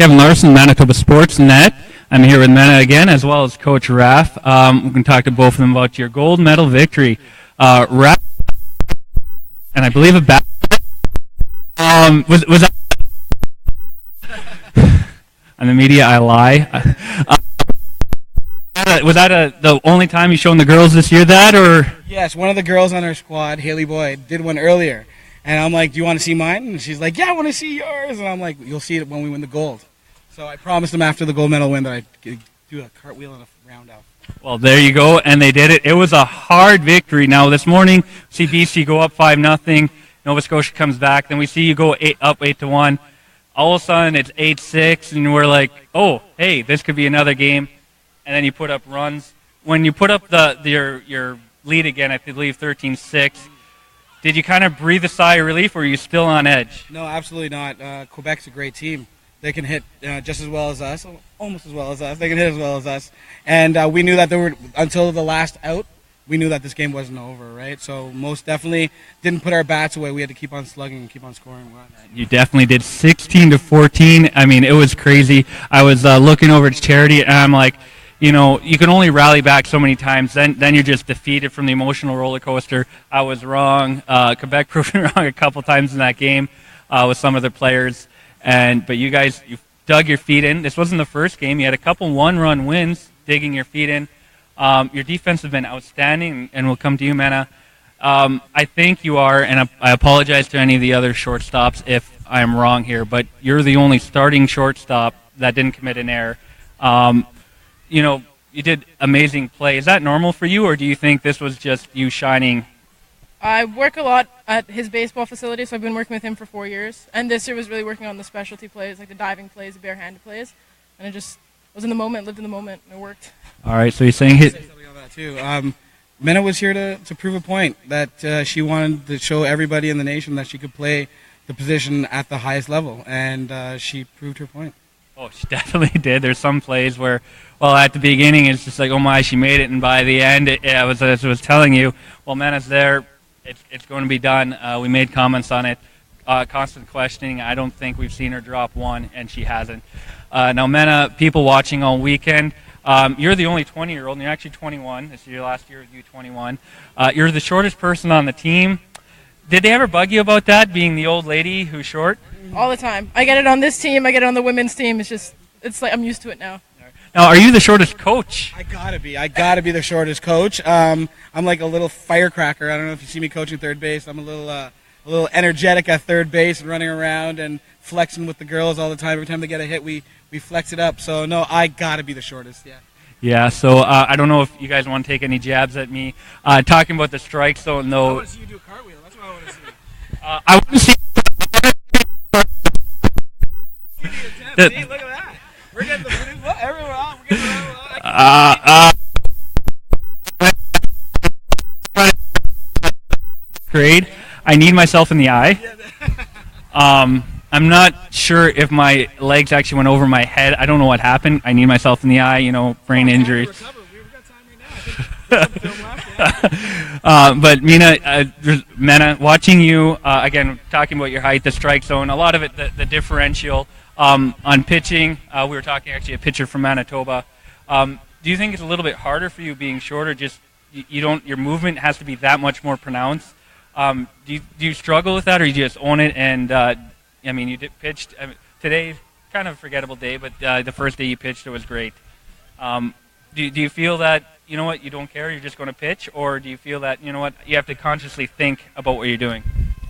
Kevin Larson, Manitoba Sportsnet. I'm here with Mena again, as well as Coach Raf. We can talk to both of them about your gold medal victory. Raf, and I believe a bat. Was that on the media? I lie. Was that the only time you've shown the girls this year that, or? Yes, one of the girls on our squad, Haley Boyd, did one earlier. And I'm like, do you want to see mine? And she's like, yeah, I want to see yours. And I'm like, you'll see it when we win the gold. So I promised them after the gold medal win that I'd do a cartwheel and a round-out. Well, there you go, and they did it. It was a hard victory. Now, this morning, see BC go up 5-0. Nova Scotia comes back. Then we see you go up 8-1. All of a sudden, it's 8-6, and we're like, oh, hey, this could be another game. And then you put up runs. When you put up your lead again, I believe 13-6, did you kind of breathe a sigh of relief, or are you still on edge? No, absolutely not. Quebec's a great team. They can hit just as well as us, almost as well as us. They can hit as well as us. And we knew that they were, until the last out, we knew that this game wasn't over, right? So most definitely didn't put our bats away. We had to keep on slugging and keep on scoring runs. You definitely did. 16-14. I mean, it was crazy. I was looking over at Charity, and I'm like, you know, you can only rally back so many times. Then you're just defeated from the emotional roller coaster. I was wrong. Quebec proved me wrong a couple times in that game with some of their players. But you guys, you dug your feet in. This wasn't the first game. You had a couple one-run wins, digging your feet in. Your defense has been outstanding, and we'll come to you, Mena. I think you are, and I apologize to any of the other shortstops if I'm wrong here, but you're the only starting shortstop that didn't commit an error. You know, you did amazing play. Is that normal for you, or do you think this was just you shining? I work a lot at his baseball facility, so I've been working with him for 4 years. And this year was really working on the specialty plays, like the diving plays, the barehanded plays. And it just was in the moment, lived in the moment, and it worked. All right, so you're saying hit. Say something on that too. Mena was here to prove a point that she wanted to show everybody in the nation that she could play the position at the highest level, and she proved her point. Oh, she definitely did. There's some plays where, well, at the beginning it's just like, oh my, she made it, and by the end, as I was telling you, well, Mena's there. It's going to be done. We made comments on it. Constant questioning. I don't think we've seen her drop one, and she hasn't. Now, Mena, people watching all weekend, you're the only 20-year-old, and you're actually 21. This is your last year of U21. You're the shortest person on the team. Did they ever bug you about that, being the old lady who's short? All the time. I get it on this team. I get it on the women's team. It's like I'm used to it now. Now, are you the shortest coach? I gotta be the shortest coach. I'm like a little firecracker. I don't know if you see me coaching third base. I'm a little energetic at third base and running around and flexing with the girls all the time. Every time they get a hit, we flex it up. So no, I gotta be the shortest. Yeah. Yeah. So I don't know if you guys want to take any jabs at me talking about the strike zone, though. I want to see you do a cartwheel. That's what I want to see. I want to see. See, look at that. We're getting everyone on. We're getting everyone on. Grade. I need myself in the eye. I'm not sure if my legs actually went over my head. I don't know what happened. I need myself in the eye. You know, brain injury. We've got time right now. But Mena, watching you again, talking about your height, the strike zone, a lot of it, the differential. On pitching, we were talking actually a pitcher from Manitoba. Do you think it's a little bit harder for you being shorter? Just your movement has to be that much more pronounced. Do you struggle with that, or you just own it? And I mean, you pitched today, kind of a forgettable day, but the first day you pitched, it was great. Do you feel that you know what, you don't care, you're just going to pitch, or do you feel that you know what, you have to consciously think about what you're doing?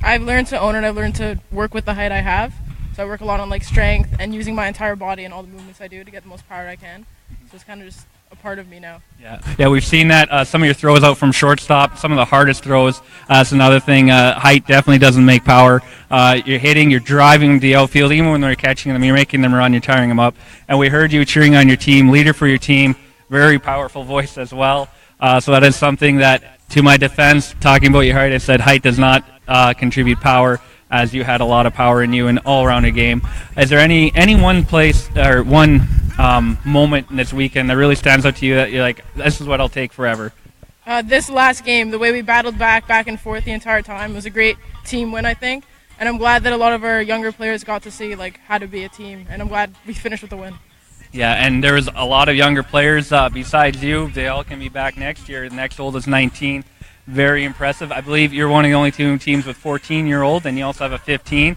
I've learned to own it. I've learned to work with the height I have. So I work a lot on like strength and using my entire body and all the movements I do to get the most power I can. So it's kind of just a part of me now. Yeah, we've seen that. Some of your throws out from shortstop, some of the hardest throws. That's another thing. Height definitely doesn't make power. You're hitting, you're driving the outfield, even when they're catching them, you're making them run, you're tiring them up. And we heard you cheering on your team, leader for your team, very powerful voice as well. So that is something that, to my defense, talking about your height, I said height does not contribute power, as you had a lot of power in you in all around the game. Is there any one place or one moment in this weekend that really stands out to you that you're like, this is what I'll take forever? This last game, the way we battled back and forth the entire time, was a great team win, I think. And I'm glad that a lot of our younger players got to see like how to be a team, and I'm glad we finished with a win. Yeah, and there was a lot of younger players besides you. They all can be back next year. The next oldest 19. Very impressive. I believe you're one of the only two teams with 14-year-old, and you also have a 15.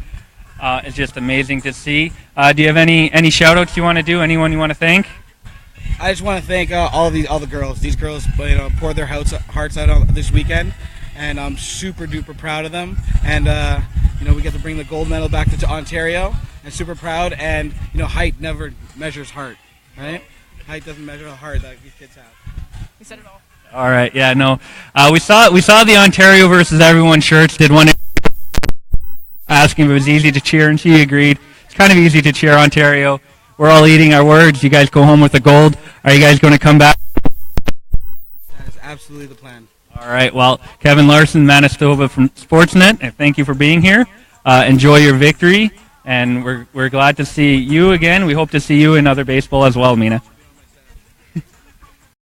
It's just amazing to see. Do you have any shout-outs you want to do? Anyone you want to thank? I just want to thank all the girls. These girls, poured their hearts out on this weekend, and I'm super duper proud of them. And we get to bring the gold medal back to Ontario, and super proud. And height never measures heart, right? Height doesn't measure the heart that these kids have. You said it all. All right, yeah, no. We saw the Ontario versus everyone shirts. Did one asking if it was easy to cheer, and she agreed. It's kind of easy to cheer Ontario. We're all eating our words. You guys go home with the gold. Are you guys going to come back? That is absolutely the plan. All right, well, Kevin Larson, Manitoba from Sportsnet, and thank you for being here. Enjoy your victory, and we're glad to see you again. We hope to see you in other baseball as well, Mena.